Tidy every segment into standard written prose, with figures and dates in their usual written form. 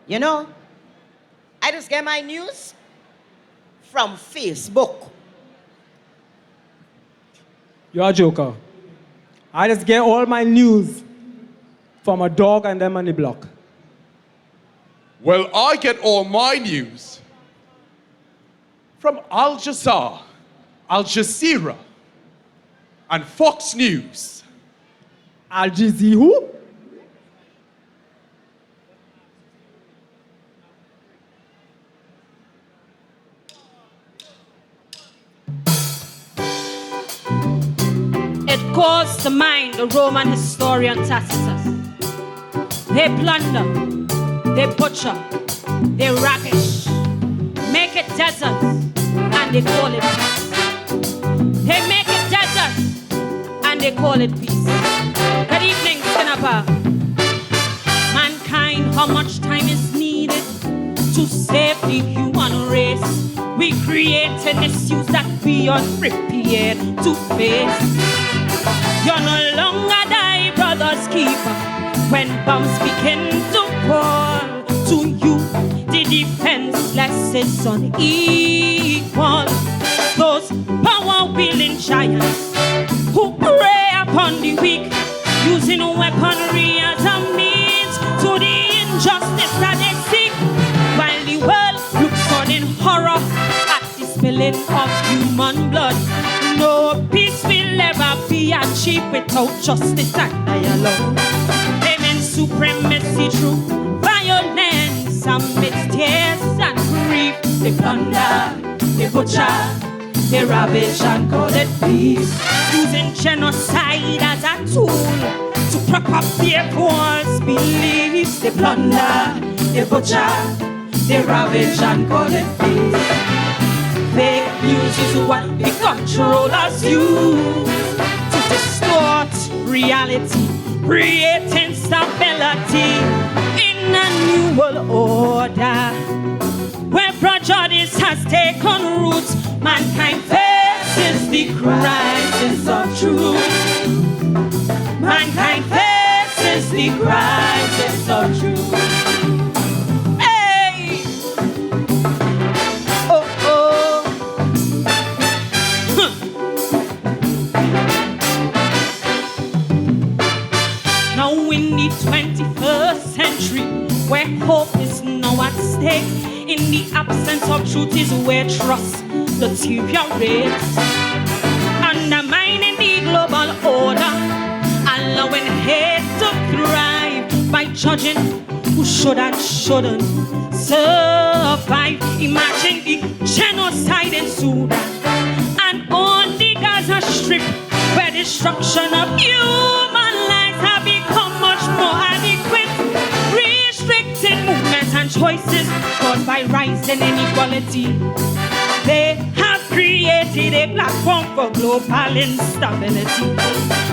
You know, I just get my news from Facebook. You're a joker. I just get all my news from a dog and them on the block. Well, I get all my news from Al Jazeera, and Fox News. Al Jazeera who? It calls to mind the Roman historian Tacitus. They plunder, they butcher, they ravish, make it deserts, and they call it peace. They make it deserts, and they call it peace. Good evening, Sinapa. Mankind, how much time is needed to save the human race? We create and misuse that we are prepared to face. You're no longer thy brother's keeper when bombs begin to fall. To you, the defenseless is unequal. Those power-wielding giants who prey upon the weak, using weaponry as a means to the injustice that they seek, while the world looks on in horror at the spilling of human blood. No peace will ever be achieved without justice and dialogue. Claiming supremacy through violence amidst tears and grief. They plunder, they butcher, they ravage and call it peace. Using genocide as a tool to prop up their false beliefs. They plunder, they butcher, they ravage and call it peace. Fake news is what the controllers use to distort reality, creating stability in a new world order where prejudice has taken roots. Mankind faces the crisis of truth. Mankind faces the crisis of truth. Hey! Oh, oh. Huh. Now in the 21st century, where hope is now at stake, in the absence of truth is where trust deteriorates, undermining the global order, allowing hate to thrive by judging who should and shouldn't survive. Imagine the genocide in Sudan and on the Gaza Strip, where destruction of human lives have become much more adequate, restricting movements and choices caused by rising inequality. They have created a platform for global instability,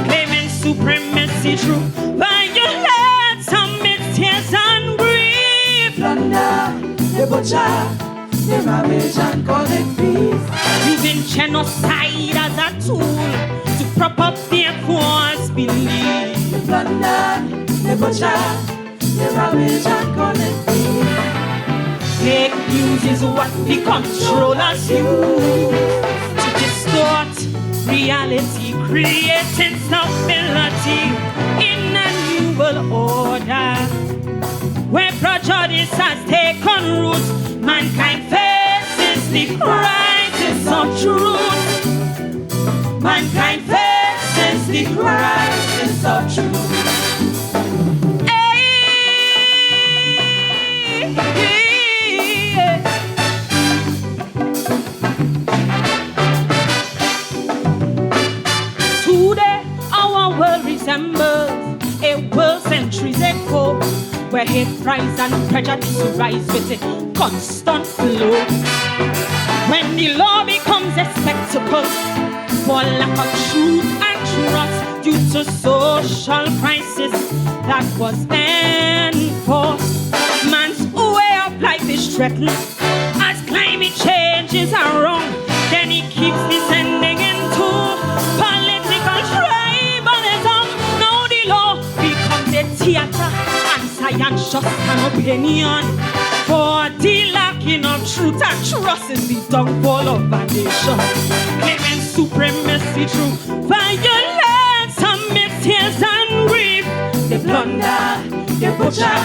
claiming supremacy through violence amidst tears and grief. Plunder, they butcher, they ravage and call it peace. Using genocide as a tool to prop up their false beliefs. They plunder, they butcher, they ravage and call it peace. Fake news is what the controllers use to distort reality, creating stability in a new world order where prejudice has taken root. Mankind faces the crisis of truth. Mankind faces the crisis of truth. Resembles a world centuries ago, where hate rise and prejudice rise with a constant flow. When the law becomes a spectacle for lack of truth and trust due to social crisis that was enforced, man's way of life is threatened as climate change is wrong. Then he keeps descending into political tribalism. Now the law becomes a theater and and just an opinion. For the lacking of truth and trust is the downfall of a nation. Claiming supremacy through violence and tears and grief. They plunder, they butcher,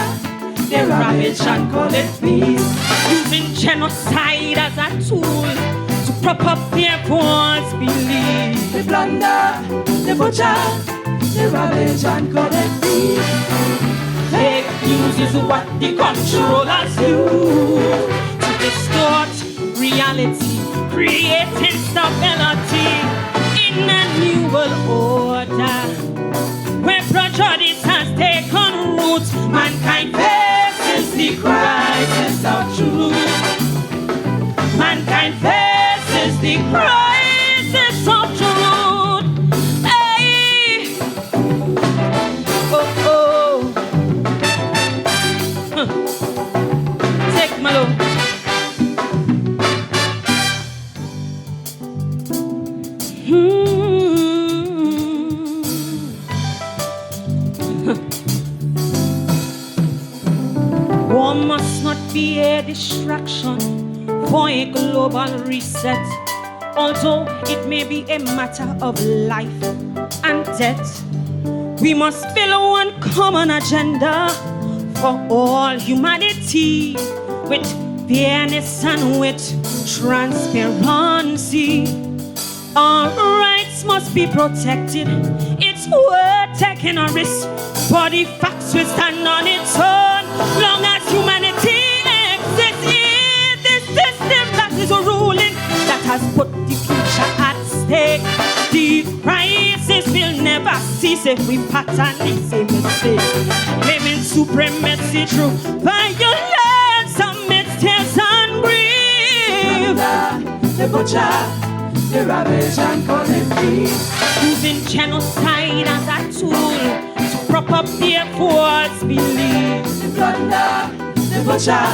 they ravage and call it peace. Using genocide as a tool to prop up their false beliefs. They plunder, they butcher, they ravage and call it peace. Fake news is what the controllers use to distort reality, creating stability in a new world order where prejudice has taken root. Mankind faces the crisis of truth. Mankind faces the crisis of truth. Hey. Oh, oh. Take my load. War must not be a distraction for a global reset, although it may be a matter of life and death. We must build one common agenda for all humanity with fairness and with transparency. Our rights must be protected. It's worth taking a risk, but the facts will stand on its own. Long as humanity exists in this system that is ruling, that has put the future at stake, the crisis will never cease if we pattern the same mistake. Claiming supremacy through violence amidst tears and grief. They butcher, they ravage and call it peace. Using genocide as a tool to prop up their false beliefs. They plunder, they butcher,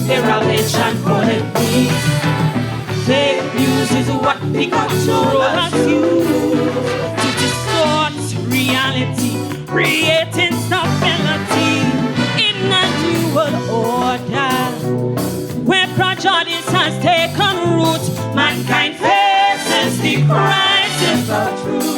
they ravage and call it peace. Fake news is what the controllers use to distort reality, creating stability in a new world order where prejudice has taken root. Mankind faces the crisis of truth.